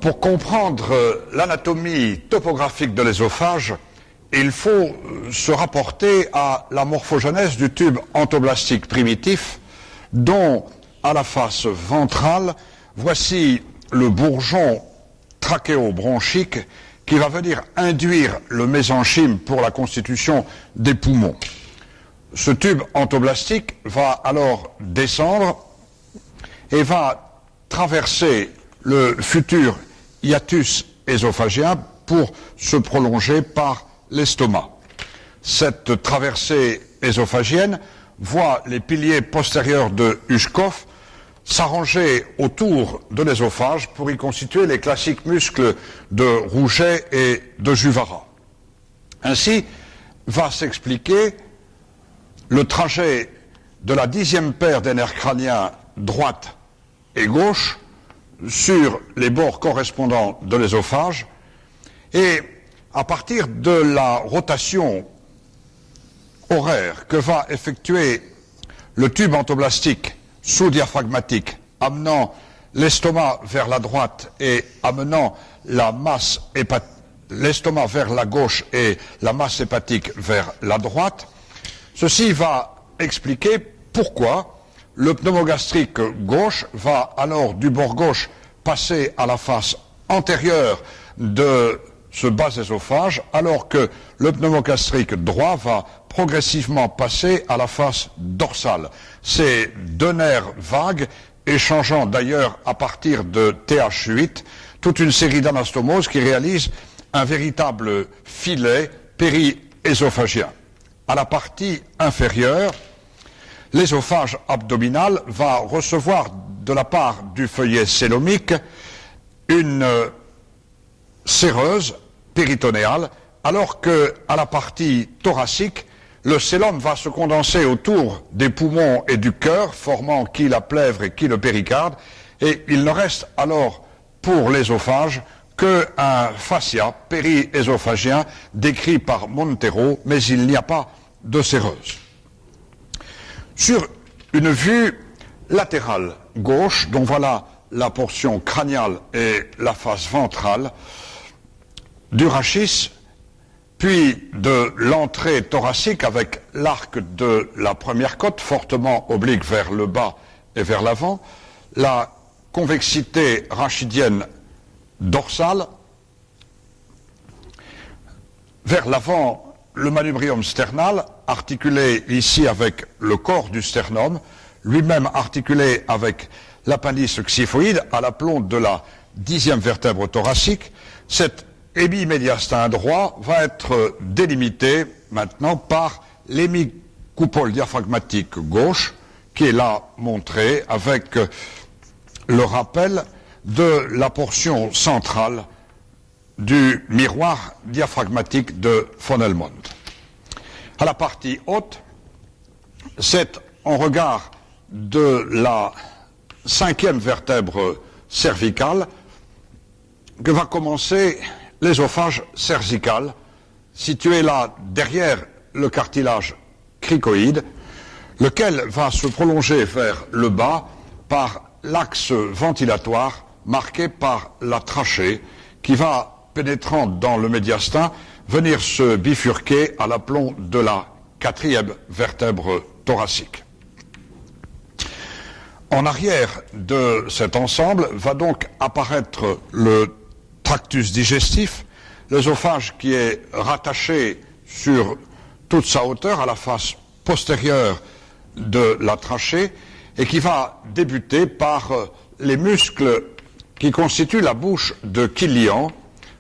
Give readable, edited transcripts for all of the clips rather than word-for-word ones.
Pour comprendre l'anatomie topographique de l'œsophage, il faut se rapporter à la morphogenèse du tube entoblastique primitif, dont, à la face ventrale, voici le bourgeon trachéobronchique qui va venir induire le mésenchyme pour la constitution des poumons. Ce tube entoblastique va alors descendre et va traverser le futur hiatus œsophagien pour se prolonger par l'estomac. Cette traversée œsophagienne voit les piliers postérieurs de Ushkov s'arranger autour de l'œsophage pour y constituer les classiques muscles de Rouget et de Juvara. Ainsi va s'expliquer le trajet de la 10e paire des nerfs crâniens droite et gauche sur les bords correspondants de l'œsophage, et à partir de la rotation horaire que va effectuer le tube entoblastique sous-diaphragmatique, amenant l'estomac vers la droite et amenant la masse l'estomac vers la gauche et la masse hépatique vers la droite, ceci va expliquer pourquoi le pneumogastrique gauche va alors du bord gauche passer à la face antérieure de ce bas œsophage, alors que le pneumogastrique droit va progressivement passer à la face dorsale. Ces deux nerfs vagues échangeant d'ailleurs à partir de TH8 toute une série d'anastomoses qui réalisent un véritable filet péri-œsophagien. À la partie inférieure, l'œsophage abdominal va recevoir de la part du feuillet célomique une séreuse péritonéale, alors que à la partie thoracique, le célome va se condenser autour des poumons et du cœur, formant qui la plèvre et qui le péricarde, et il ne reste alors pour l'œsophage qu'un fascia péri-œsophagien décrit par Montero, mais il n'y a pas de séreuse. Sur une vue latérale gauche, dont voilà la portion crâniale et la face ventrale du rachis, puis de l'entrée thoracique avec l'arc de la première côte fortement oblique vers le bas et vers l'avant, la convexité rachidienne dorsale, vers l'avant le manubrium sternal, articulé ici avec le corps du sternum, lui-même articulé avec l'appendice xiphoïde à l'aplomb de la 10e vertèbre thoracique. Cet hémimédiastin droit va être délimité maintenant par l'hémicoupole diaphragmatique gauche, qui est là montré avec le rappel de la portion centrale du miroir diaphragmatique de von Helmont. À la partie haute, c'est en regard de la 5e vertèbre cervicale que va commencer l'œsophage cervical, situé là derrière le cartilage cricoïde, lequel va se prolonger vers le bas par l'axe ventilatoire marqué par la trachée qui va, pénétrant dans le médiastin, venir se bifurquer à l'aplomb de la 4e vertèbre thoracique. En arrière de cet ensemble va donc apparaître le tractus digestif, l'œsophage qui est rattaché sur toute sa hauteur à la face postérieure de la trachée et qui va débuter par les muscles qui constituent la bouche de Killian,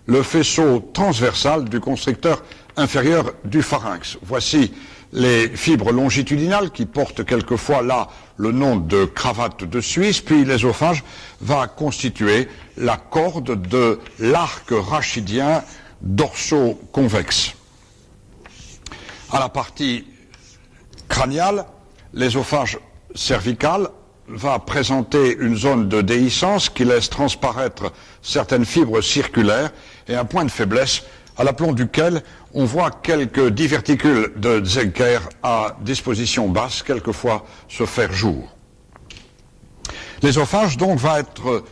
le faisceau transversal du constricteur inférieur du pharynx. Voici les fibres longitudinales qui portent quelquefois là le nom de cravate de Suisse, puis l'œsophage va constituer la corde de l'arc rachidien dorso-convexe. À la partie crâniale, l'œsophage cervical va présenter une zone de déhiscence qui laisse transparaître certaines fibres circulaires et un point de faiblesse à l'aplomb duquel on voit quelques diverticules de Zenker à disposition basse, quelquefois se faire jour. L'œsophage donc va être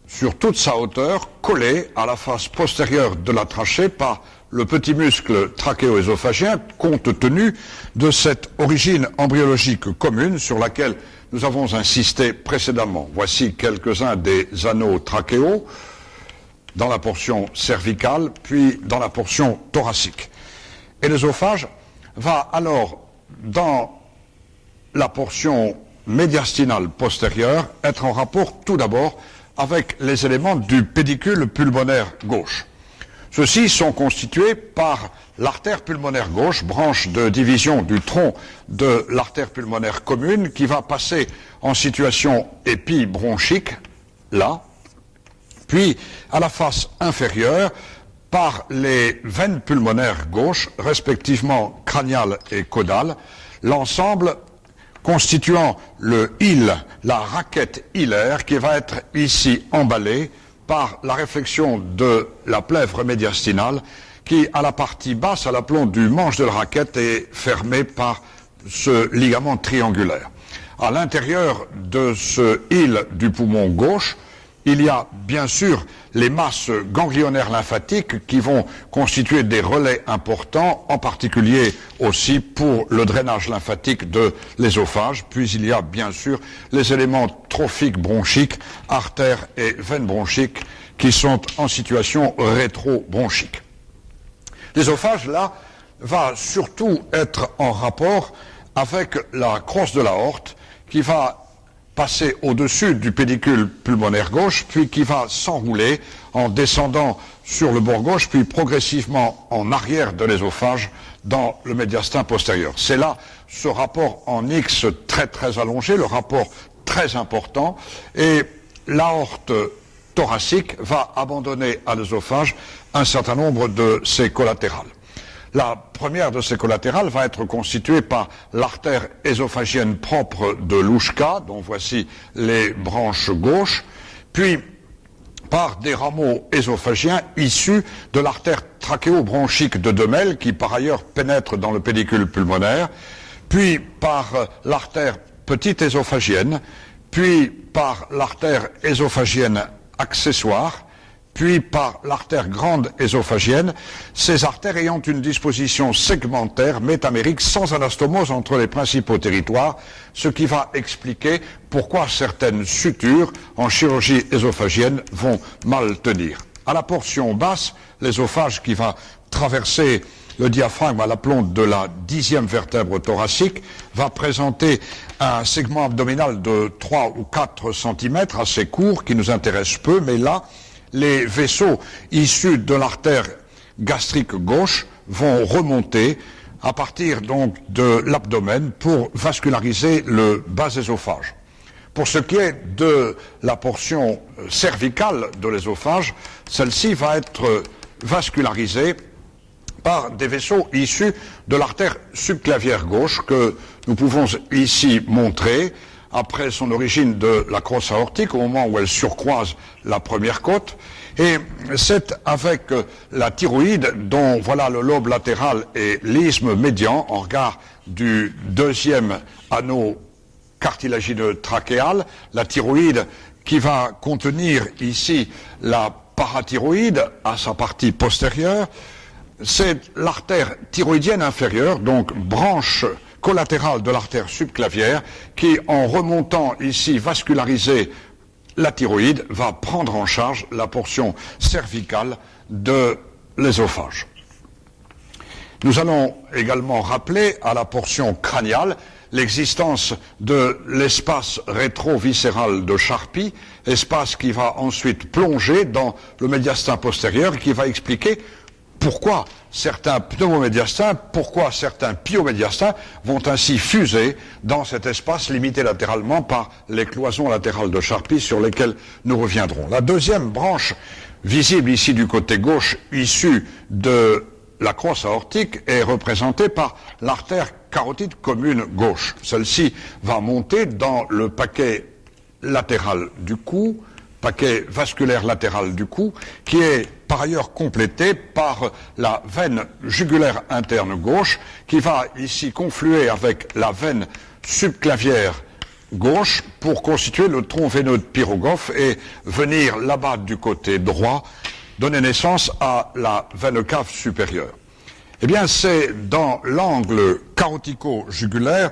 sur toute sa hauteur, collé à la face postérieure de la trachée par le petit muscle trachéo-œsophagien, compte tenu de cette origine embryologique commune sur laquelle nous avons insisté précédemment. Voici quelques-uns des anneaux trachéaux dans la portion cervicale, puis dans la portion thoracique. Et l'œsophage va alors, dans la portion médiastinale postérieure, être en rapport tout d'abord avec les éléments du pédicule pulmonaire gauche. Ceux-ci sont constitués par l'artère pulmonaire gauche, branche de division du tronc de l'artère pulmonaire commune, qui va passer en situation épibronchique, là, puis à la face inférieure par les veines pulmonaires gauches, respectivement crâniales et caudales, l'ensemble constituant le hile, la raquette hilaire, qui va être ici emballée par la réflexion de la plèvre médiastinale, qui, à la partie basse, à l'aplomb du manche de la raquette, est fermée par ce ligament triangulaire. À l'intérieur de ce hile du poumon gauche, il y a bien sûr les masses ganglionnaires lymphatiques qui vont constituer des relais importants, en particulier aussi pour le drainage lymphatique de l'œsophage. Puis il y a bien sûr les éléments trophiques bronchiques, artères et veines bronchiques qui sont en situation rétrobronchique. L'œsophage, là, va surtout être en rapport avec la crosse de l'aorte qui va passer au-dessus du pédicule pulmonaire gauche, puis qui va s'enrouler en descendant sur le bord gauche, puis progressivement en arrière de l'œsophage dans le médiastin postérieur. C'est là ce rapport en X très allongé, le rapport très important, et l'aorte thoracique va abandonner à l'œsophage un certain nombre de ses collatérales. La première de ces collatérales va être constituée par l'artère œsophagienne propre de Louchka, dont voici les branches gauches, puis par des rameaux œsophagiens issus de l'artère trachéobronchique de Demel, qui par ailleurs pénètre dans le pédicule pulmonaire, puis par l'artère petite œsophagienne, puis par l'artère œsophagienne accessoire, puis par l'artère grande œsophagienne, ces artères ayant une disposition segmentaire métamérique sans anastomose entre les principaux territoires, ce qui va expliquer pourquoi certaines sutures en chirurgie œsophagienne vont mal tenir. À la portion basse, l'œsophage qui va traverser le diaphragme à l'aplomb de la 10e vertèbre thoracique va présenter un segment abdominal de 3 ou 4 cm assez court qui nous intéresse peu, mais là, les vaisseaux issus de l'artère gastrique gauche vont remonter à partir donc de l'abdomen pour vasculariser le bas œsophage. Pour ce qui est de la portion cervicale de l'œsophage, celle-ci va être vascularisée par des vaisseaux issus de l'artère subclavière gauche que nous pouvons ici montrer après son origine de la crosse aortique, au moment où elle surcroise la première côte, et c'est avec la thyroïde, dont voilà le lobe latéral et l'isthme médian, en regard du deuxième anneau cartilagineux trachéal, la thyroïde qui va contenir ici la parathyroïde à sa partie postérieure, c'est l'artère thyroïdienne inférieure, donc branche collatérale de l'artère subclavière, qui, en remontant ici vasculariser la thyroïde, va prendre en charge la portion cervicale de l'œsophage. Nous allons également rappeler à la portion crâniale l'existence de l'espace rétroviscéral de Charpy, espace qui va ensuite plonger dans le médiastin postérieur et qui va expliquer pourquoi certains pneumomédiastins, pourquoi certains pyomédiastins vont ainsi fuser dans cet espace limité latéralement par les cloisons latérales de Charpy sur lesquelles nous reviendrons. La deuxième branche, visible ici du côté gauche, issue de la crosse aortique, est représentée par l'artère carotide commune gauche. Celle-ci va monter dans le paquet latéral du cou, paquet vasculaire latéral du cou, qui est par ailleurs complété par la veine jugulaire interne gauche, qui va ici confluer avec la veine subclavière gauche pour constituer le tronc veineux de Pirogov et venir là-bas du côté droit, donner naissance à la veine cave supérieure. Eh bien, c'est dans l'angle carotico-jugulaire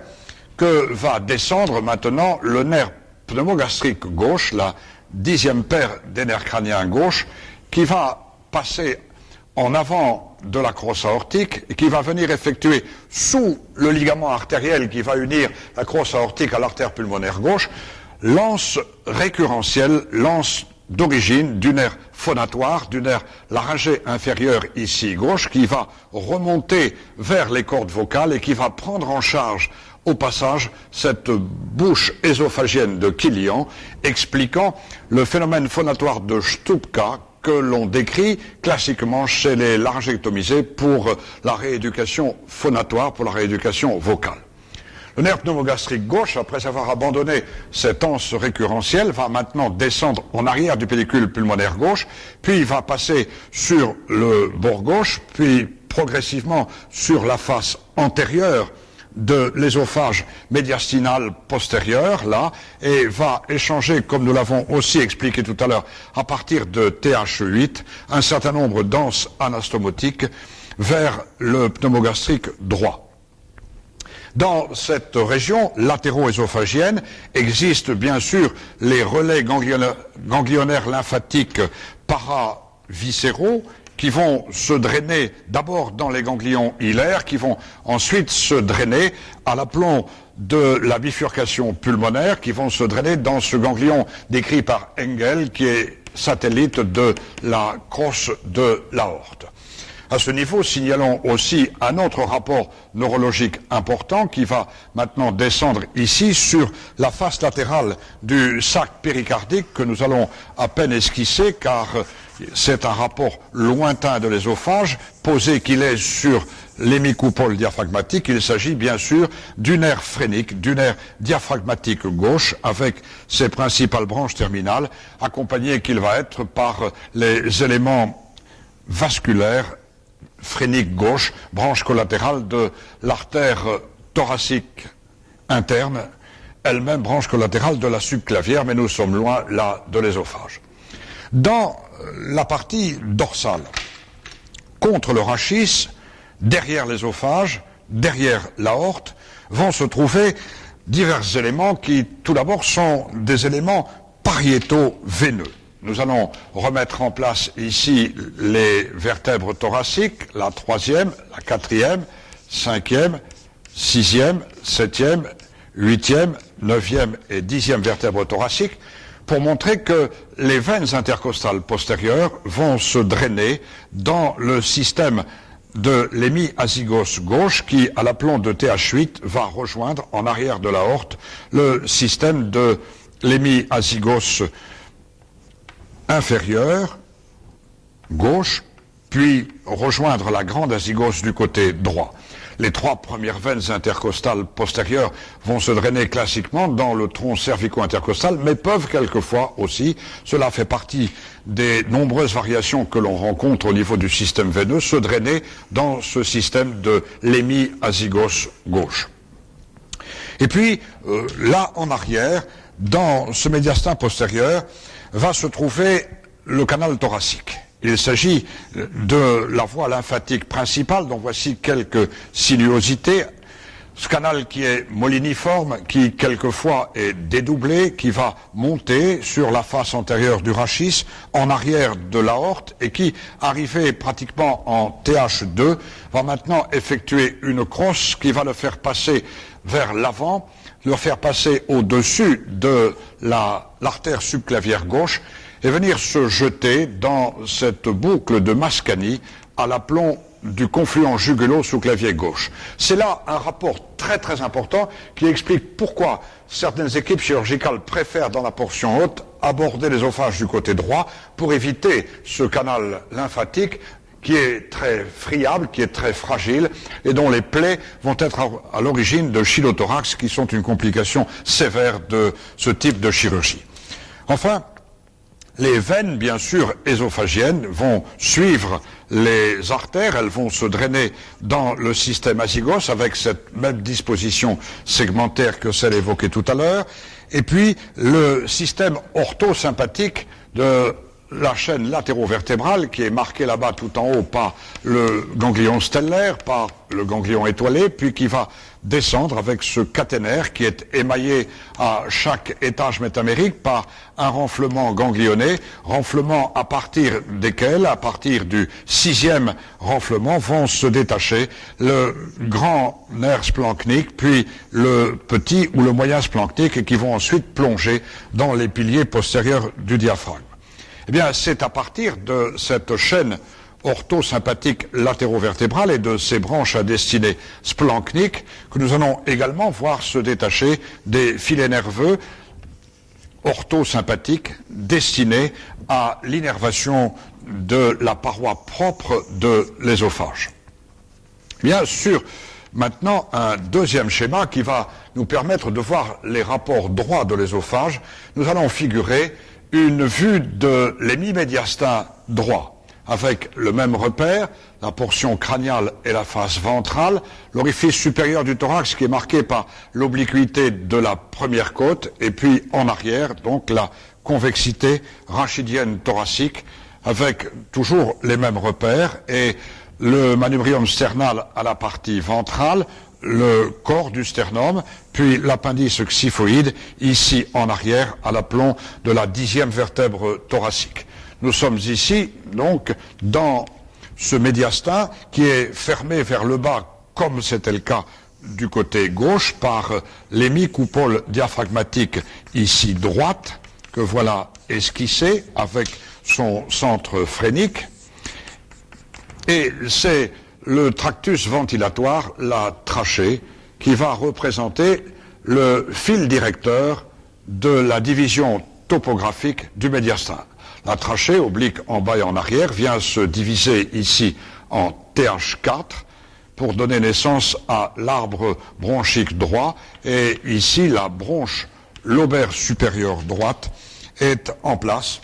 que va descendre maintenant le nerf pneumogastrique gauche, la 10e paire des nerfs crâniens gauche, qui va passer en avant de la crosse aortique et qui va venir effectuer sous le ligament artériel qui va unir la crosse aortique à l'artère pulmonaire gauche, l'anse récurrentielle, l'anse d'origine du nerf phonatoire, du nerf laryngé inférieur ici gauche, qui va remonter vers les cordes vocales et qui va prendre en charge au passage cette bouche ésophagienne de Killian, expliquant le phénomène phonatoire de Stupka que l'on décrit classiquement chez les laryngectomisés pour la rééducation phonatoire, pour la rééducation vocale. Le nerf pneumogastrique gauche, après avoir abandonné cette anse récurrentielle, va maintenant descendre en arrière du pédicule pulmonaire gauche, puis il va passer sur le bord gauche, puis progressivement sur la face antérieure de l'ésophage médiastinal postérieur, là, et va échanger, comme nous l'avons aussi expliqué tout à l'heure, à partir de TH8, un certain nombre d'anses anastomotiques vers le pneumogastrique droit. Dans cette région latéro-ésophagienne existent bien sûr les relais ganglionnaires lymphatiques paraviscéraux qui vont se drainer d'abord dans les ganglions hilaires, qui vont ensuite se drainer à l'aplomb de la bifurcation pulmonaire, qui vont se drainer dans ce ganglion décrit par Engel, qui est satellite de la crosse de l'aorte. À ce niveau, signalons aussi un autre rapport neurologique important qui va maintenant descendre ici sur la face latérale du sac péricardique que nous allons à peine esquisser car c'est un rapport lointain de l'ésophage, posé qu'il est sur l'hémicoupole diaphragmatique. Il s'agit bien sûr du nerf phrénique, du nerf diaphragmatique gauche avec ses principales branches terminales, accompagné qu'il va être par les éléments vasculaires phrénique gauche, branche collatérale de l'artère thoracique interne, elle-même branche collatérale de la subclavière, mais nous sommes loin là de l'ésophage. Dans la partie dorsale, contre le rachis, derrière l'ésophage, derrière l'aorte, vont se trouver divers éléments qui, tout d'abord, sont des éléments pariétaux veineux. Nous allons remettre en place ici les vertèbres thoraciques, la 3e, la 4e, 5e, 6e, 7e, 8e, 9e et 10e vertèbres thoraciques, pour montrer que les veines intercostales postérieures vont se drainer dans le système de l'hémiazygos gauche qui, à l'aplomb de TH8, va rejoindre en arrière de l'aorte le système de l'hémiazygos inférieure, gauche, puis rejoindre la grande azygos du côté droit. Les 3 premières veines intercostales postérieures vont se drainer classiquement dans le tronc cervico-intercostal, mais peuvent quelquefois aussi, cela fait partie des nombreuses variations que l'on rencontre au niveau du système veineux, se drainer dans ce système de l'hémiazygos gauche. Et puis, là en arrière, dans ce médiastin postérieur, va se trouver le canal thoracique. Il s'agit de la voie lymphatique principale, dont voici quelques sinuosités. Ce canal qui est moliniforme, qui quelquefois est dédoublé, qui va monter sur la face antérieure du rachis, en arrière de l'aorte, et qui, arrivé pratiquement en TH2, va maintenant effectuer une crosse qui va le faire passer vers l'avant, le faire passer au-dessus de l'artère subclavière gauche et venir se jeter dans cette boucle de Mascagni à l'aplomb du confluent jugulo-sous-clavier gauche. C'est là un rapport très très important qui explique pourquoi certaines équipes chirurgicales préfèrent dans la portion haute aborder l'ésophage du côté droit pour éviter ce canal lymphatique qui est très friable, qui est très fragile et dont les plaies vont être à l'origine de chylothorax qui sont une complication sévère de ce type de chirurgie. Enfin, Les veines, bien sûr, ésophagiennes, vont suivre les artères, elles vont se drainer dans le système azygos avec cette même disposition segmentaire que celle évoquée tout à l'heure. Et puis, le système orthosympathique de la chaîne latérovertébrale, qui est marquée là-bas tout en haut par le ganglion stellaire, par le ganglion étoilé, puis qui va descendre avec ce caténaire qui est émaillé à chaque étage métamérique par un renflement ganglionné, renflement à partir desquels, à partir du 6e renflement, vont se détacher le grand nerf splanchnique, puis le petit ou le moyen splanchnique, et qui vont ensuite plonger dans les piliers postérieurs du diaphragme. Eh bien, c'est à partir de cette chaîne orthosympathique latérovertébrale et de ses branches à destinée splanchnique que nous allons également voir se détacher des filets nerveux orthosympathiques destinés à l'innervation de la paroi propre de l'ésophage. Bien sûr, maintenant, un deuxième schéma qui va nous permettre de voir les rapports droits de l'ésophage. Nous allons figurer une vue de l'hémimédiastin droit, avec le même repère, la portion crâniale et la face ventrale, l'orifice supérieur du thorax qui est marqué par l'obliquité de la première côte, et puis en arrière, donc la convexité rachidienne thoracique, avec toujours les mêmes repères, et le manubrium sternal à la partie ventrale, le corps du sternum, puis l'appendice xiphoïde, ici en arrière, à l'aplomb de la 10e vertèbre thoracique. Nous sommes ici, donc, dans ce médiastin qui est fermé vers le bas, comme c'était le cas du côté gauche, par l'hémicoupole diaphragmatique ici droite, que voilà esquissée avec son centre phrénique. Et c'est le tractus ventilatoire, la trachée, qui va représenter le fil directeur de la division topographique du médiastin. La trachée, oblique en bas et en arrière, vient se diviser ici en TH4 pour donner naissance à l'arbre bronchique droit, et ici la bronche lobaire supérieure droite est en place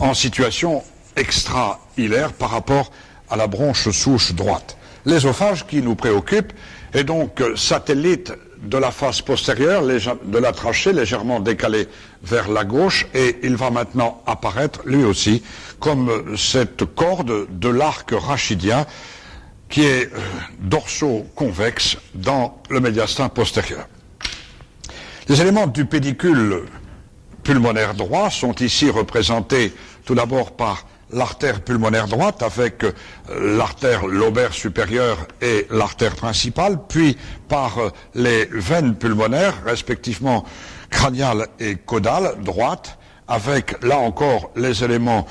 en situation extra-hilaire par rapport à la bronche souche droite. L'ésophage qui nous préoccupe est donc satellite de la face postérieure de la trachée, légèrement décalée vers la gauche, et il va maintenant apparaître lui aussi comme cette corde de l'arc rachidien qui est dorso-convexe dans le médiastin postérieur. Les éléments du pédicule pulmonaire droit sont ici représentés tout d'abord par l'artère pulmonaire droite avec l'artère lobaire supérieure et l'artère principale, puis par les veines pulmonaires, respectivement crâniales et caudales droite, avec là encore les éléments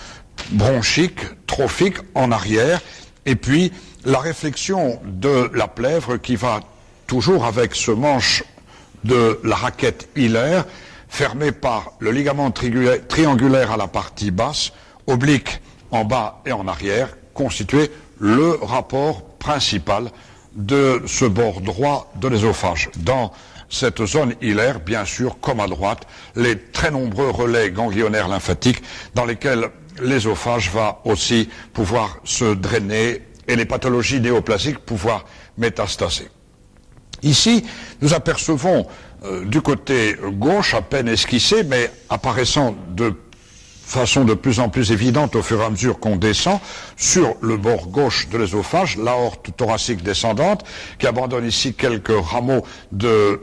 bronchiques, trophiques en arrière, et puis la réflexion de la plèvre qui va toujours avec ce manche de la raquette hilaire, fermé par le ligament triangulaire à la partie basse, oblique en bas et en arrière, constituer le rapport principal de ce bord droit de l'ésophage. Dans cette zone hilaire, bien sûr, comme à droite, les très nombreux relais ganglionnaires lymphatiques dans lesquels l'ésophage va aussi pouvoir se drainer et les pathologies néoplasiques pouvoir métastaser. Ici, nous apercevons du côté gauche, à peine esquissé, mais apparaissant de façon de plus en plus évidente au fur et à mesure qu'on descend, sur le bord gauche de l'ésophage, l'aorte thoracique descendante, qui abandonne ici quelques rameaux de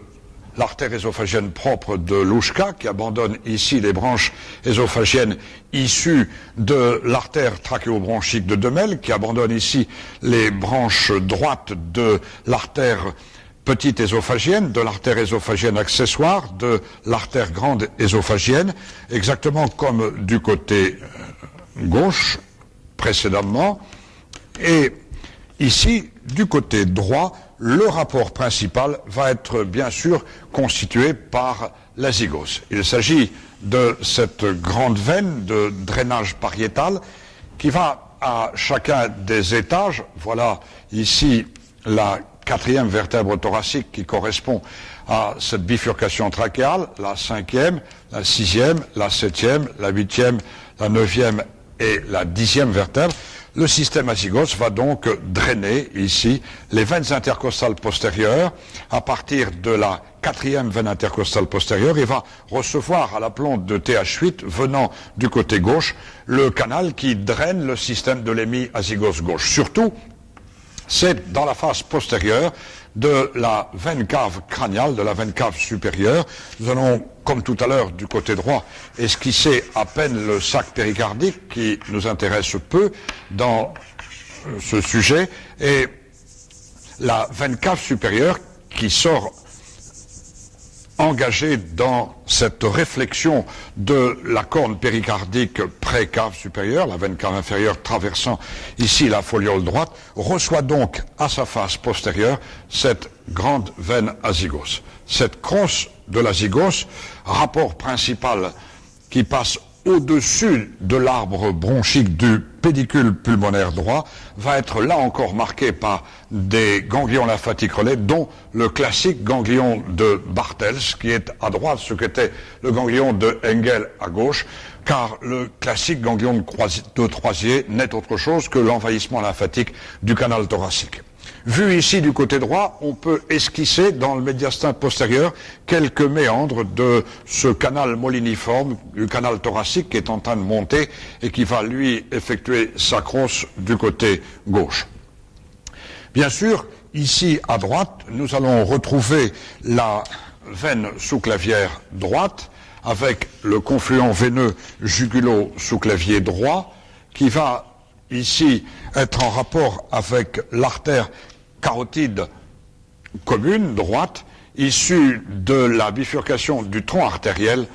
l'artère ésophagienne propre de Louchka, qui abandonne ici les branches ésophagiennes issues de l'artère trachéobronchique de Demel, qui abandonne ici les branches droites de l'artère petite ésophagienne, de l'artère ésophagienne accessoire, de l'artère grande ésophagienne, exactement comme du côté gauche précédemment. Et ici, du côté droit, le rapport principal va être bien sûr constitué par l'azygos. Il s'agit de cette grande veine de drainage pariétal qui va à chacun des étages. Voilà ici la quatrième vertèbre thoracique qui correspond à cette bifurcation trachéale, la cinquième, la sixième, la septième, la huitième, la neuvième et la dixième vertèbre. Le système azygos va donc drainer ici les veines intercostales postérieures à partir de la quatrième veine intercostale postérieure et va recevoir à la plante de TH8 venant du côté gauche le canal qui draine le système de l'hémi-azygos gauche. Surtout, c'est dans la face postérieure de la veine cave crâniale, de la veine cave supérieure. Nous allons, comme tout à l'heure, du côté droit, esquisser à peine le sac péricardique qui nous intéresse peu dans ce sujet, et la veine cave supérieure qui sort engagée dans cette réflexion de la corne péricardique pré-cave supérieure, la veine cave inférieure traversant ici la foliole droite, reçoit donc à sa face postérieure cette grande veine azygos. Cette crosse de l'azygos, rapport principal qui passe au-dessus de l'arbre bronchique du pédicule pulmonaire droit, va être là encore marqué par des ganglions lymphatiques relais, dont le classique ganglion de Bartels, qui est à droite, ce qu'était le ganglion de Engel à gauche, car le classique ganglion de Troisier n'est autre chose que l'envahissement lymphatique du canal thoracique. Vu ici du côté droit, on peut esquisser dans le médiastin postérieur quelques méandres de ce canal moliniforme, du canal thoracique qui est en train de monter et qui va lui effectuer sa crosse du côté gauche. Bien sûr, ici à droite, nous allons retrouver la veine sous-clavière droite avec le confluent veineux jugulo-sous-clavier droit qui va ici être en rapport avec l'artère carotide commune droite issue de la bifurcation du tronc artériel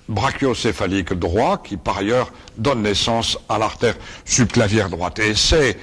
brachiocéphalique droit qui par ailleurs donne naissance à l'artère subclavière droite. Et c'est,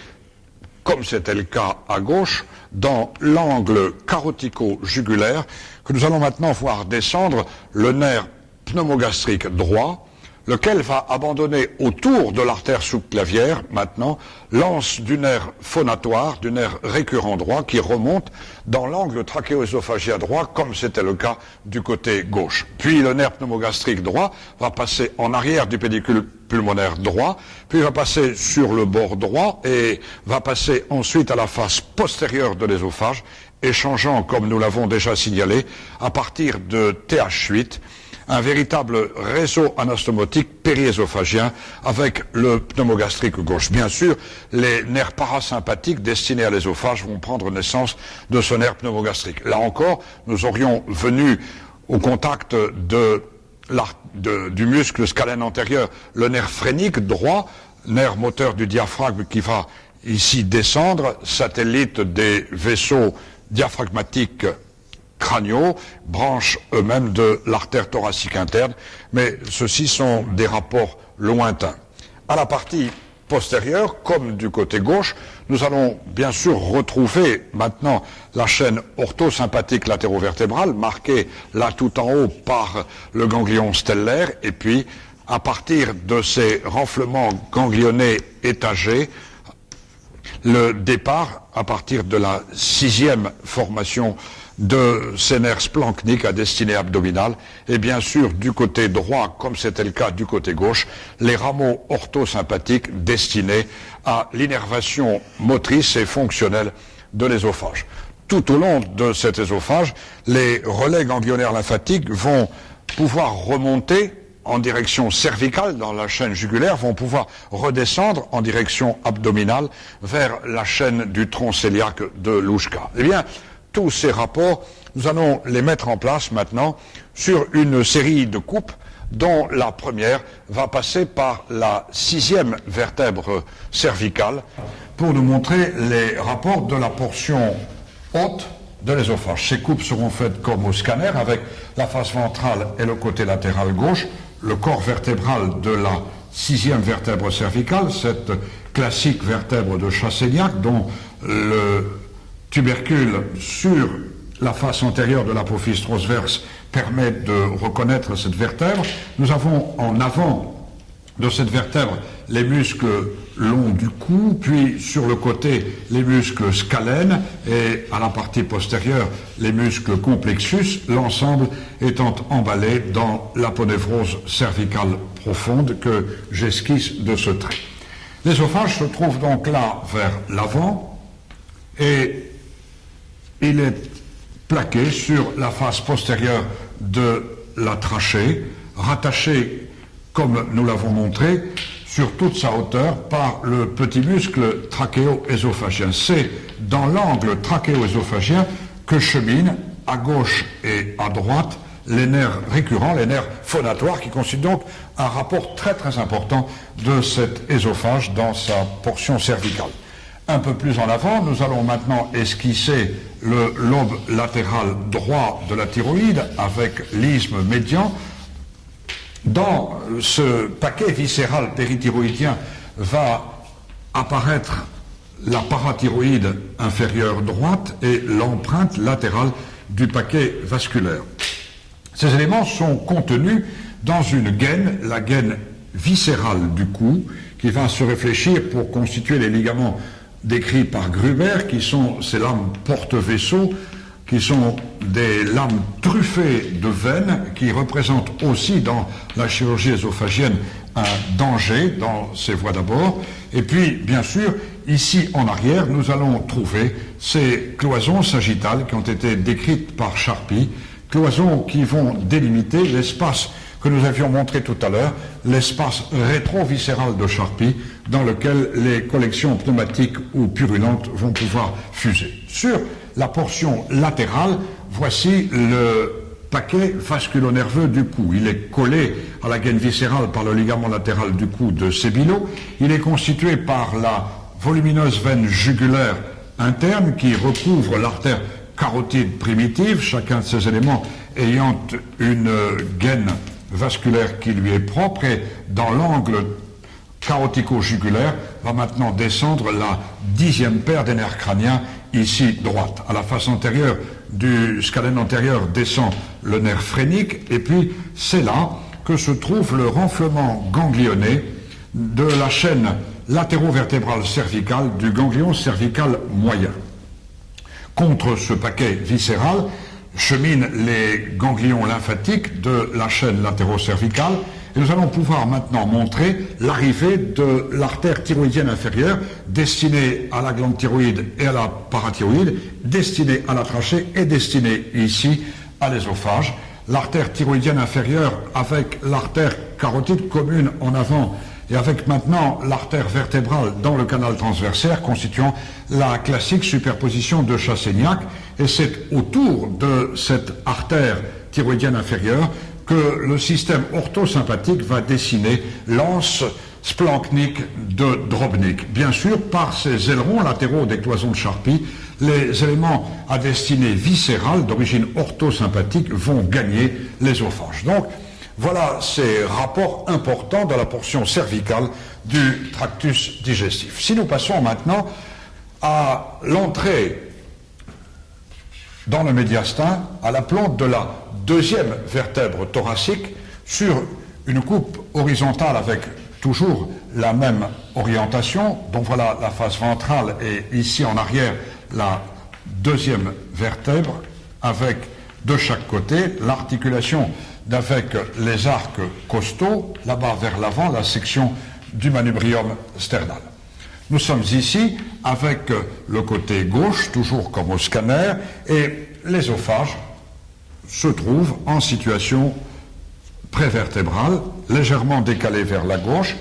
comme c'était le cas à gauche, dans l'angle carotico-jugulaire que nous allons maintenant voir descendre le nerf pneumogastrique droit, lequel va abandonner autour de l'artère subclavière, maintenant, l'anse du nerf phonatoire, du nerf récurrent droit, qui remonte dans l'angle trachéo-œsophagien droit, comme c'était le cas du côté gauche. Puis le nerf pneumogastrique droit va passer en arrière du pédicule pulmonaire droit, puis va passer sur le bord droit et va passer ensuite à la face postérieure de l'œsophage, échangeant, comme nous l'avons déjà signalé, à partir de TH8, un véritable réseau anastomotique périésophagien avec le pneumogastrique gauche. Bien sûr, les nerfs parasympathiques destinés à l'œsophage vont prendre naissance de ce nerf pneumogastrique. Là encore, nous aurions venu au contact du muscle scalène antérieur le nerf phrénique droit, nerf moteur du diaphragme qui va ici descendre, satellite des vaisseaux diaphragmatiques crâniaux, branches eux-mêmes de l'artère thoracique interne, mais ceux-ci sont des rapports lointains. À la partie postérieure, comme du côté gauche, nous allons bien sûr retrouver maintenant la chaîne orthosympathique latérovertébrale, marquée là tout en haut par le ganglion stellaire, et puis à partir de ces renflements ganglionés étagés, le départ à partir de la sixième formation de ces nerfs splanchniques à destinée abdominale, et bien sûr du côté droit, comme c'était le cas du côté gauche, les rameaux orthosympathiques destinés à l'innervation motrice et fonctionnelle de l'œsophage. Tout au long de cet œsophage, les relais ganglionnaires lymphatiques vont pouvoir remonter en direction cervicale dans la chaîne jugulaire, vont pouvoir redescendre en direction abdominale vers la chaîne du tronc cœliaque de Louchka. Eh bien, tous ces rapports, nous allons les mettre en place maintenant sur une série de coupes dont la première va passer par la sixième vertèbre cervicale pour nous montrer les rapports de la portion haute de l'œsophage. Ces coupes seront faites comme au scanner avec la face ventrale et le côté latéral gauche, le corps vertébral de la sixième vertèbre cervicale, cette classique vertèbre de Chasséniac dont le tubercule sur la face antérieure de l'apophyse transverse permet de reconnaître cette vertèbre. Nous avons en avant de cette vertèbre les muscles longs du cou, puis sur le côté les muscles scalènes et à la partie postérieure les muscles complexus, l'ensemble étant emballé dans l'aponévrose cervicale profonde que j'esquisse de ce trait. L'ésophage se trouve donc là vers l'avant et il est plaqué sur la face postérieure de la trachée, rattaché, comme nous l'avons montré, sur toute sa hauteur par le petit muscle trachéo-œsophagien. C'est dans l'angle trachéo-œsophagien que cheminent à gauche et à droite les nerfs récurrents, les nerfs phonatoires, qui constituent donc un rapport très très important de cet œsophage dans sa portion cervicale. Un peu plus en avant, nous allons maintenant esquisser le lobe latéral droit de la thyroïde avec l'isthme médian. Dans ce paquet viscéral périthyroïdien va apparaître la parathyroïde inférieure droite et l'empreinte latérale du paquet vasculaire. Ces éléments sont contenus dans une gaine, la gaine viscérale du cou, qui va se réfléchir pour constituer les ligaments décrits par Gruber, qui sont ces lames porte-vaisseaux, qui sont des lames truffées de veines, qui représentent aussi dans la chirurgie ésophagienne un danger dans ces voies d'abord. Et puis, bien sûr, ici en arrière, nous allons trouver ces cloisons sagittales qui ont été décrites par Charpy, cloisons qui vont délimiter l'espace que nous avions montré tout à l'heure, l'espace rétroviscéral de Charpy, dans lequel les collections pneumatiques ou purulentes vont pouvoir fuser. Sur la portion latérale, voici le paquet vasculonerveux du cou. Il est collé à la gaine viscérale par le ligament latéral du cou de Sébillot. Il est constitué par la volumineuse veine jugulaire interne qui recouvre l'artère carotide primitive, chacun de ces éléments ayant une gaine vasculaire qui lui est propre, et dans l'angle carotico-jugulaire va maintenant descendre la 10e paire des nerfs crâniens, ici droite. À la face antérieure du scalène antérieur descend le nerf phrénique, et puis c'est là que se trouve le renflement ganglionné de la chaîne latéro-vertébrale cervicale du ganglion cervical moyen. Contre ce paquet viscéral cheminent les ganglions lymphatiques de la chaîne latéro-cervicale, et nous allons pouvoir maintenant montrer l'arrivée de l'artère thyroïdienne inférieure destinée à la glande thyroïde et à la parathyroïde, destinée à la trachée et destinée ici à l'œsophage. L'artère thyroïdienne inférieure avec l'artère carotide commune en avant et avec maintenant l'artère vertébrale dans le canal transversaire constituant la classique superposition de Chassaignac, et c'est autour de cette artère thyroïdienne inférieure que le système orthosympathique va dessiner l'anse splanchnique de Drobnik. Bien sûr, par ces ailerons latéraux des cloisons de Charpy, les éléments à destinée viscérale d'origine orthosympathique vont gagner l'œsophage. Donc, voilà ces rapports importants dans la portion cervicale du tractus digestif. Si nous passons maintenant à l'entrée dans le médiastin, à la plante de la deuxième vertèbre thoracique, sur une coupe horizontale avec toujours la même orientation, donc voilà la face ventrale et ici en arrière la deuxième vertèbre avec de chaque côté l'articulation avec les arcs costaux, là-bas vers l'avant, la section du manubrium sternal. Nous sommes ici avec le côté gauche, toujours comme au scanner, et l'œsophage se trouve en situation prévertébrale, légèrement décalé vers la gauche,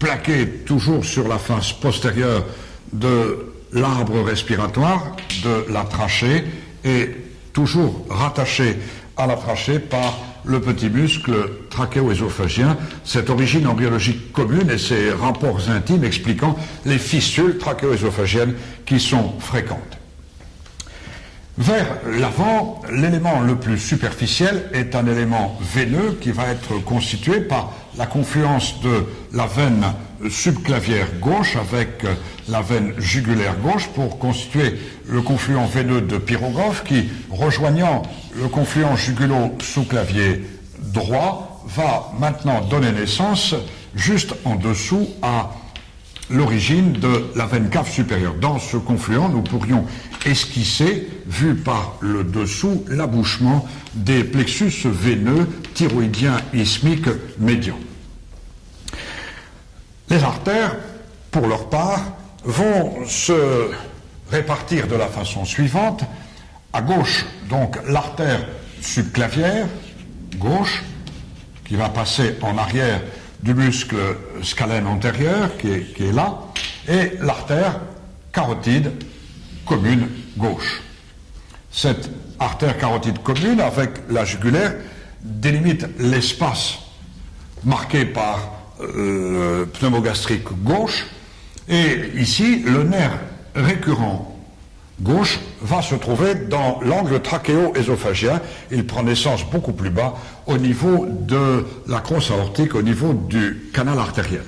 plaqué toujours sur la face postérieure de l'arbre respiratoire, de la trachée, et toujours rattaché à la trachée par le petit muscle trachéo-œsophagien, cette origine embryologique commune et ses rapports intimes expliquant les fistules trachéo-œsophagiennes qui sont fréquentes. Vers l'avant, l'élément le plus superficiel est un élément veineux qui va être constitué par la confluence de la veine subclavière gauche avec la veine jugulaire gauche pour constituer le confluent veineux de Pyrographe qui, rejoignant le confluent jugulo-sous-clavier droit, va maintenant donner naissance juste en dessous à l'origine de la veine cave supérieure. Dans ce confluent, nous pourrions esquisser, vu par le dessous, l'abouchement des plexus veineux thyroïdiens isthmiques médians. Les artères, pour leur part, vont se répartir de la façon suivante. À gauche, donc, l'artère subclavière, gauche, qui va passer en arrière du muscle scalène antérieur, qui est là, et l'artère carotide commune gauche. Cette artère carotide commune, avec la jugulaire, délimite l'espace marqué par le pneumogastrique gauche, et ici, le nerf récurrent gauche va se trouver dans l'angle trachéo-œsophagien. Il prend naissance beaucoup plus bas au niveau de la crosse aortique, au niveau du canal artériel.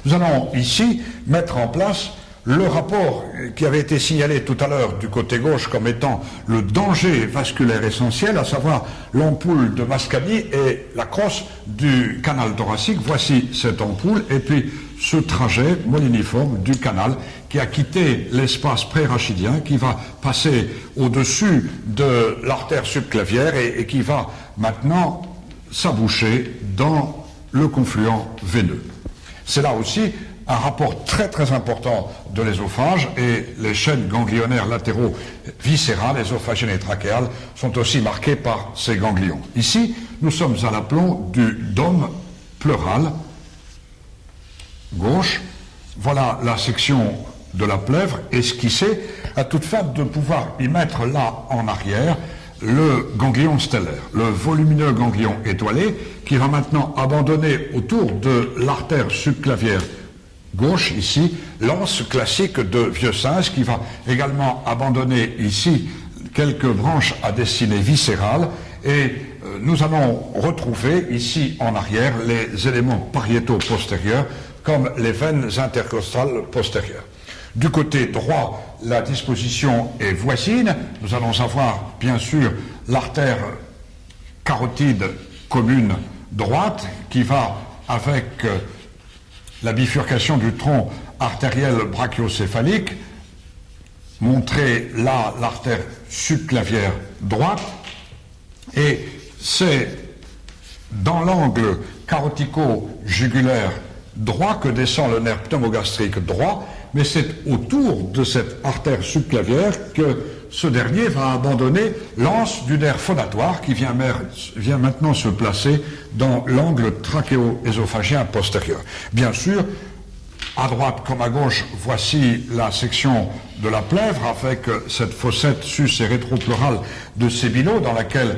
Nous allons ici mettre en place le rapport qui avait été signalé tout à l'heure du côté gauche comme étant le danger vasculaire essentiel, à savoir l'ampoule de Mascagni et la crosse du canal thoracique. Voici cette ampoule et puis ce trajet moliniforme du canal qui a quitté l'espace prérachidien, qui va passer au-dessus de l'artère subclavière et qui va maintenant s'aboucher dans le confluent veineux. C'est là aussi un rapport très très important de l'ésophage, et les chaînes ganglionnaires latéraux viscérales, ésophagiennes et trachéales, sont aussi marquées par ces ganglions. Ici, nous sommes à l'aplomb du dôme pleural gauche. Voilà la section de la plèvre esquissée, à toute fin de pouvoir y mettre là en arrière le ganglion stellaire, le volumineux ganglion étoilé, qui va maintenant abandonner autour de l'artère subclavière gauche, ici, l'anse classique de Vieux-Sens, qui va également abandonner ici quelques branches à destinée viscérale, et nous allons retrouver ici en arrière les éléments pariétaux postérieurs, comme les veines intercostales postérieures. Du côté droit, la disposition est voisine. Nous allons avoir, bien sûr, l'artère carotide commune droite, qui va avec la bifurcation du tronc artériel brachiocéphalique, montrer là l'artère subclavière droite, et c'est dans l'angle carotico-jugulaire droit que descend le nerf pneumogastrique droit, mais c'est autour de cette artère subclavière que ce dernier va abandonner l'anse du nerf phonatoire qui vient maintenant se placer dans l'angle trachéo-œsophagien postérieur. Bien sûr, à droite comme à gauche, voici la section de la plèvre avec cette fossette sus et rétropleurale de Sébillot, dans laquelle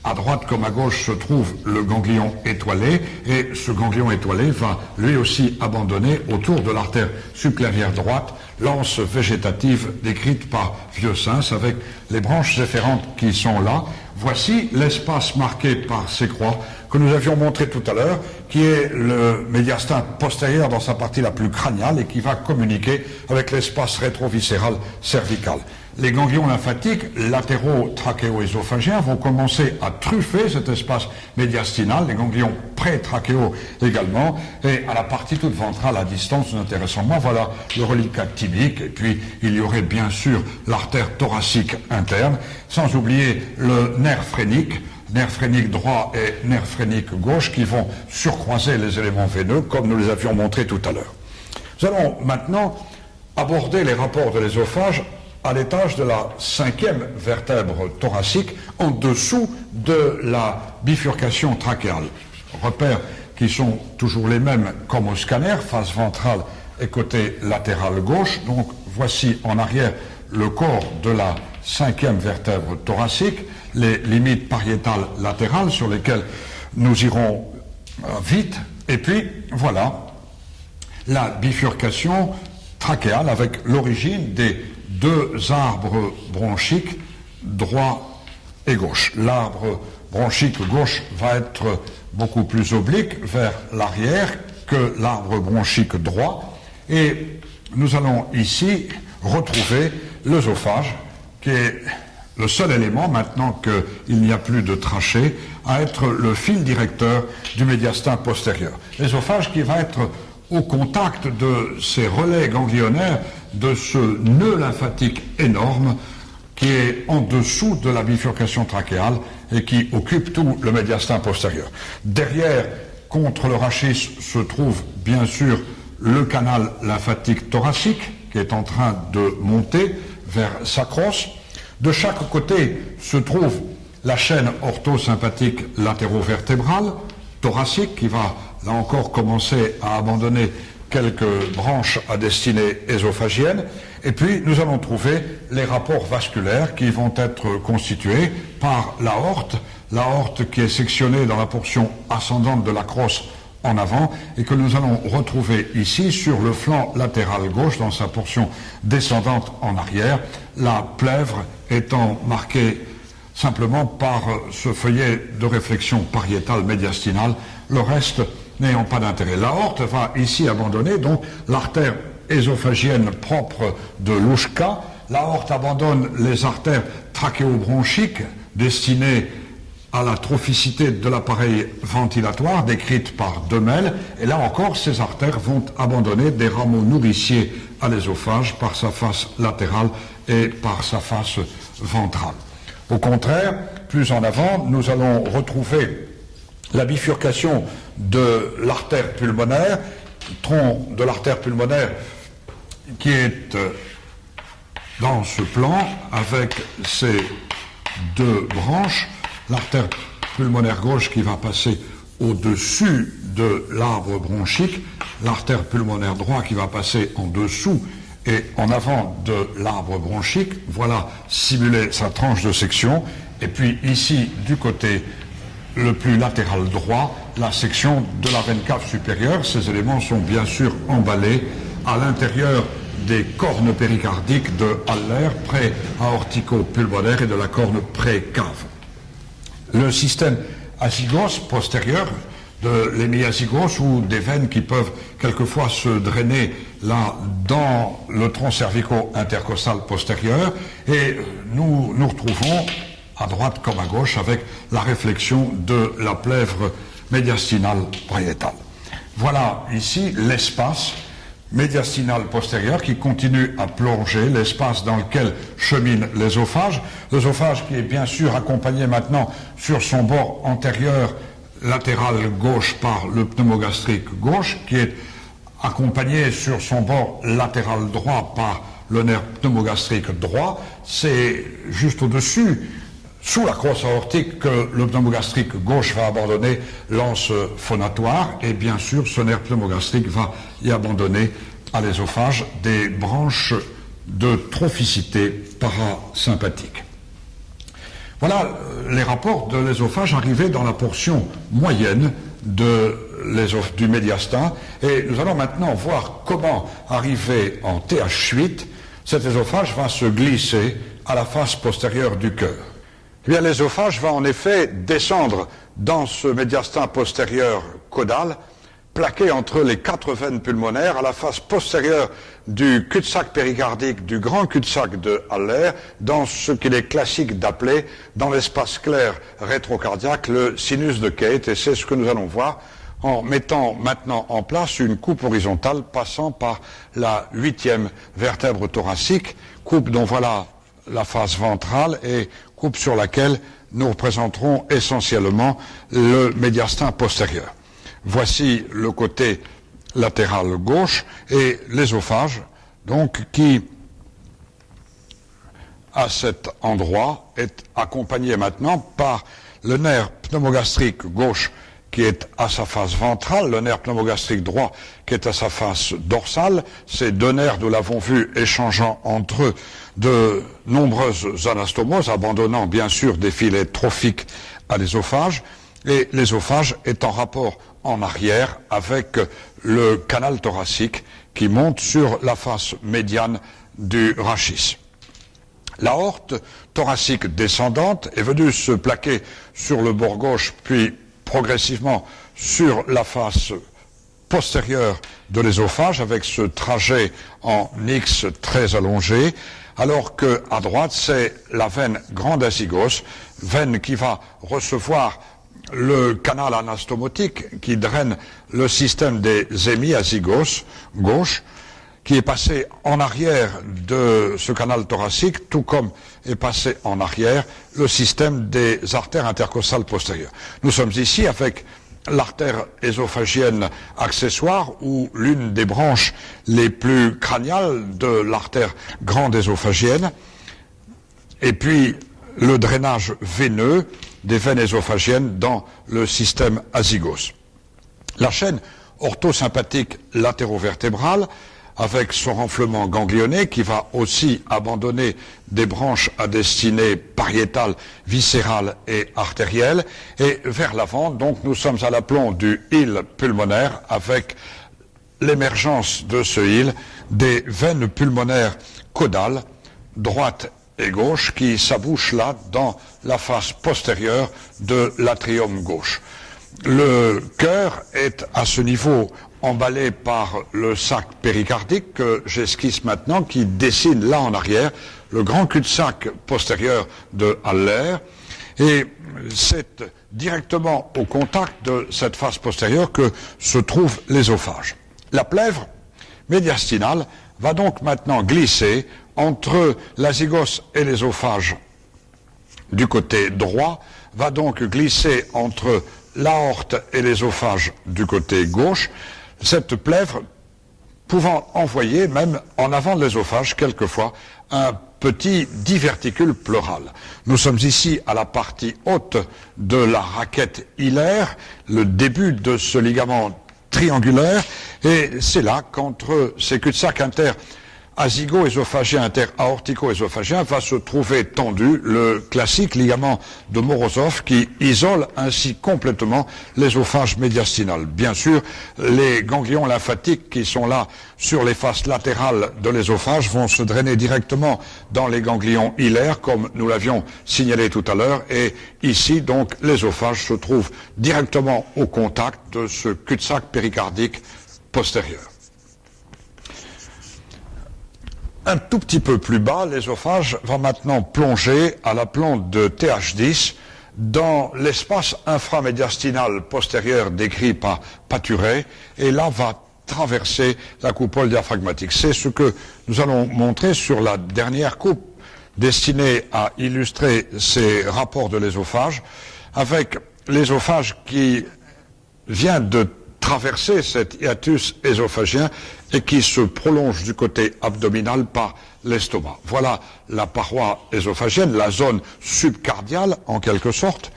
à droite comme à gauche se trouve le ganglion étoilé, et ce ganglion étoilé va lui aussi abandonner autour de l'artère subclavière droite l'anse végétative décrite par Vieux-Sens avec les branches efférentes qui sont là. Voici l'espace marqué par ces croix que nous avions montré tout à l'heure, qui est le médiastin postérieur dans sa partie la plus crâniale et qui va communiquer avec l'espace rétroviscéral cervical. Les ganglions lymphatiques latéraux trachéo-ésophagiens vont commencer à truffer cet espace médiastinal, les ganglions pré-trachéo également, et à la partie toute ventrale à distance, nous intéressons moins, voilà le reliquat tibique, et puis il y aurait bien sûr l'artère thoracique interne, sans oublier le nerf phrénique droit et nerf phrénique gauche qui vont surcroiser les éléments veineux comme nous les avions montrés tout à l'heure. Nous allons maintenant aborder les rapports de l'ésophage à l'étage de la 5e vertèbre thoracique, en dessous de la bifurcation trachéale. Repères qui sont toujours les mêmes comme au scanner, face ventrale et côté latéral gauche. Donc voici en arrière le corps de la 5e vertèbre thoracique, les limites pariétales latérales sur lesquelles nous irons vite, et puis voilà la bifurcation trachéale avec l'origine des deux arbres bronchiques droit et gauche. L'arbre bronchique gauche va être beaucoup plus oblique vers l'arrière que l'arbre bronchique droit, et nous allons ici retrouver l'œsophage qui est le seul élément, maintenant qu'il n'y a plus de trachée, à être le fil directeur du médiastin postérieur. L'ésophage qui va être au contact de ces relais ganglionnaires, de ce nœud lymphatique énorme qui est en dessous de la bifurcation trachéale et qui occupe tout le médiastin postérieur. Derrière, contre le rachis, se trouve bien sûr le canal lymphatique thoracique qui est en train de monter vers Sacros. De chaque côté se trouve la chaîne orthosympathique latérovertébrale, thoracique, qui va là encore commencer à abandonner quelques branches à destinée ésophagienne. Et puis nous allons trouver les rapports vasculaires qui vont être constitués par l'aorte qui est sectionnée dans la portion ascendante de la crosse en avant et que nous allons retrouver ici sur le flanc latéral gauche dans sa portion descendante en arrière, la plèvre étant marquée simplement par ce feuillet de réflexion pariétale médiastinale, le reste n'ayant pas d'intérêt. L'aorte va ici abandonner donc l'artère ésophagienne propre de Louchka. L'aorte abandonne les artères trachéobronchiques destinées à la trophicité de l'appareil ventilatoire décrite par Demel, et là encore ces artères vont abandonner des rameaux nourriciers à l'ésophage par sa face latérale et par sa face ventrale. Au contraire, plus en avant, nous allons retrouver la bifurcation de l'artère pulmonaire, tronc de l'artère pulmonaire qui est dans ce plan avec ses deux branches, l'artère pulmonaire gauche qui va passer au-dessus de l'arbre bronchique, l'artère pulmonaire droit qui va passer en dessous et en avant de l'arbre bronchique. Voilà simulé sa tranche de section. Et puis ici, du côté le plus latéral droit, la section de la veine cave supérieure. Ces éléments sont bien sûr emballés à l'intérieur des cornes péricardiques de Haller, pré-aortico-pulmonaire et de la corne pré-cave. Le système azygos postérieur de l'hémiazygos ou des veines qui peuvent quelquefois se drainer là dans le tronc cervico-intercostal postérieur, et nous nous retrouvons à droite comme à gauche avec la réflexion de la plèvre médiastinale pariétale. Voilà ici l'espace médiastinal postérieur qui continue à plonger, l'espace dans lequel chemine l'ésophage. L'ésophage qui est bien sûr accompagné maintenant sur son bord antérieur latéral gauche par le pneumogastrique gauche, qui est accompagné sur son bord latéral droit par le nerf pneumogastrique droit. C'est juste au-dessus, sous la crosse aortique, que le pneumogastrique gauche va abandonner l'anse phonatoire, et bien sûr ce nerf pneumogastrique va y abandonner à l'ésophage des branches de trophicité parasympathique. Voilà les rapports de l'ésophage arrivés dans la portion moyenne du médiastin, et nous allons maintenant voir comment, arrivé en TH8, cet ésophage va se glisser à la face postérieure du cœur. Eh bien, l'ésophage va en effet descendre dans ce médiastin postérieur caudal, plaqué entre les quatre veines pulmonaires à la face postérieure du cul-de-sac péricardique, du grand cul-de-sac de Haller, dans ce qu'il est classique d'appeler, dans l'espace clair rétrocardiaque, le sinus de Kate, et c'est ce que nous allons voir en mettant maintenant en place une coupe horizontale passant par la 8e vertèbre thoracique, coupe dont voilà la face ventrale et coupe sur laquelle nous représenterons essentiellement le médiastin postérieur. Voici le côté latéral gauche et l'ésophage, donc, qui, à cet endroit, est accompagné maintenant par le nerf pneumogastrique gauche qui est à sa face ventrale, le nerf pneumogastrique droit qui est à sa face dorsale, ces deux nerfs, nous l'avons vu, échangeant entre eux de nombreuses anastomoses, abandonnant bien sûr des filets trophiques à l'ésophage, et l'ésophage est en rapport en arrière avec le canal thoracique qui monte sur la face médiane du rachis. L'aorte thoracique descendante est venue se plaquer sur le bord gauche, puis progressivement sur la face postérieure de l'ésophage avec ce trajet en X très allongé, alors qu'à droite, c'est la veine grande azygos, veine qui va recevoir le canal anastomotique qui draine le système des hémiazygos gauche, qui est passé en arrière de ce canal thoracique, tout comme est passé en arrière le système des artères intercostales postérieures. Nous sommes ici avec l'artère ésophagienne accessoire, ou l'une des branches les plus crâniales de l'artère grande ésophagienne, et puis le drainage veineux des veines ésophagiennes dans le système azygos. La chaîne orthosympathique latérovertébrale, avec son renflement ganglionné qui va aussi abandonner des branches à destinée pariétale, viscérale et artérielle. Et vers l'avant, donc, nous sommes à l'aplomb du île pulmonaire avec l'émergence de ce île des veines pulmonaires caudales, droite et gauche, qui s'abouchent là dans la face postérieure de l'atrium gauche. Le cœur est à ce niveau emballé par le sac péricardique que j'esquisse maintenant, qui dessine là en arrière le grand cul-de-sac postérieur de Haller, et c'est directement au contact de cette face postérieure que se trouve l'ésophage. La plèvre médiastinale va donc maintenant glisser entre l'azygos et l'ésophage du côté droit, va donc glisser entre l'aorte et l'ésophage du côté gauche, cette plèvre pouvant envoyer même en avant de l'ésophage quelquefois un petit diverticule pleural. Nous sommes ici à la partie haute de la raquette hilaire, le début de ce ligament triangulaire, et c'est là qu'entre ces cul-de-sac inter-azygo-ésophagiens, inter-aortico-ésophagiens va se trouver tendu le classique ligament de Morozov qui isole ainsi complètement l'ésophage médiastinal. Bien sûr, les ganglions lymphatiques qui sont là sur les faces latérales de l'ésophage vont se drainer directement dans les ganglions hilaires, comme nous l'avions signalé tout à l'heure, et ici donc l'ésophage se trouve directement au contact de ce cul-de-sac péricardique postérieur. Un tout petit peu plus bas, l'ésophage va maintenant plonger à l'aplomb de TH10 dans l'espace inframédiastinal postérieur décrit par Paturey, et là va traverser la coupole diaphragmatique. C'est ce que nous allons montrer sur la dernière coupe destinée à illustrer ces rapports de l'ésophage, avec l'ésophage qui vient de traverser cet hiatus ésophagien et qui se prolonge du côté abdominal par l'estomac. Voilà la paroi ésophagienne, la zone subcardiale en quelque sorte.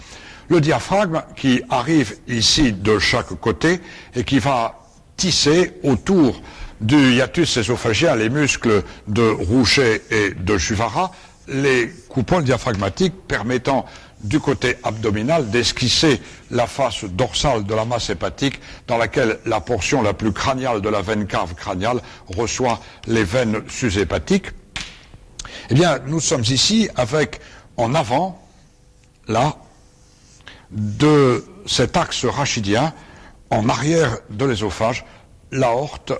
Le diaphragme qui arrive ici de chaque côté et qui va tisser autour du hiatus ésophagien les muscles de Rouchet et de Juvara, les coupoles diaphragmatiques permettant du côté abdominal d'esquisser la face dorsale de la masse hépatique dans laquelle la portion la plus crâniale de la veine cave crâniale reçoit les veines sus-hépatiques. Eh bien, nous sommes ici avec en avant, là, de cet axe rachidien, en arrière de l'ésophage, l'aorte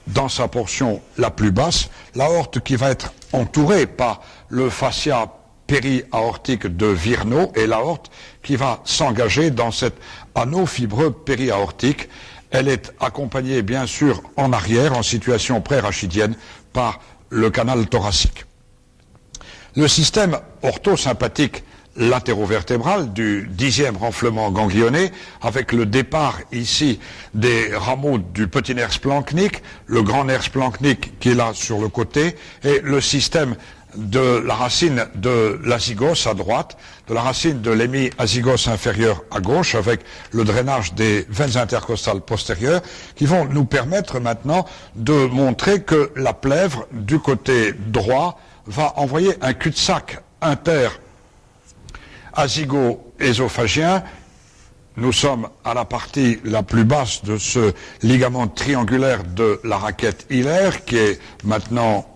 dans sa portion la plus basse, l'aorte qui va être entourée par le fascia péri-aortique de Virchow et l'aorte qui va s'engager dans cet anneau fibreux péri-aortique. Elle est accompagnée bien sûr en arrière, en situation pré-rachidienne, par le canal thoracique. Le système orthosympathique latérovertébral du 10e renflement ganglionné, avec le départ ici des rameaux du petit nerf splanchnique, le grand nerf splanchnique qui est là sur le côté, et le système de la racine de l'azygos à droite, de la racine de l'hémiazygos inférieur à gauche, avec le drainage des veines intercostales postérieures, qui vont nous permettre maintenant de montrer que la plèvre du côté droit va envoyer un cul-de-sac inter-azygo-ésophagien. Nous sommes à la partie la plus basse de ce ligament triangulaire de la raquette hilaire, qui est maintenant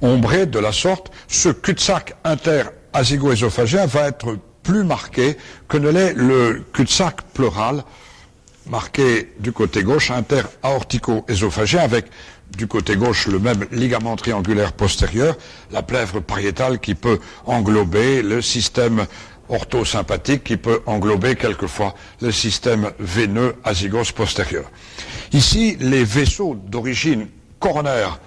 ombré de la sorte. Ce cul-de-sac inter-azygo-ésophagien va être plus marqué que ne l'est le cul-de-sac pleural marqué du côté gauche inter-aortico-ésophagiens avec du côté gauche le même ligament triangulaire postérieur, la plèvre pariétale qui peut englober le système orthosympathique qui peut englober quelquefois le système veineux azygos postérieur. Ici, les vaisseaux d'origine coronaire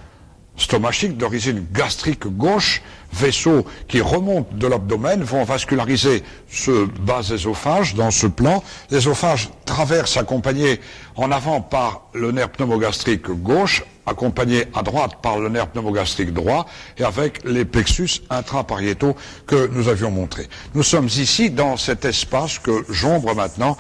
stomachique, d'origine gastrique gauche, vaisseaux qui remontent de l'abdomen, vont vasculariser ce bas ésophage dans ce plan. L'ésophage traverse accompagné en avant par le nerf pneumogastrique gauche, accompagné à droite par le nerf pneumogastrique droit et avec les plexus intrapariétaux que nous avions montrés. Nous sommes ici dans cet espace que j'ombre maintenant,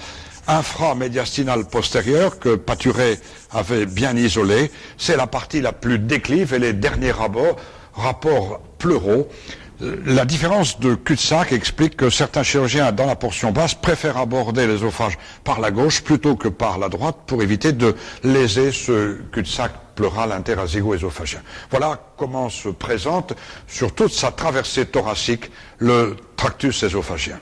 inframédiastinal postérieur que Paturet avait bien isolé. C'est la partie la plus déclive et les derniers rapports pleuraux. La différence de cul-de-sac explique que certains chirurgiens dans la portion basse préfèrent aborder l'ésophage par la gauche plutôt que par la droite pour éviter de léser ce cul-de-sac pleural interazygo-ésophageien. Voilà comment se présente sur toute sa traversée thoracique le tractus ésophageien.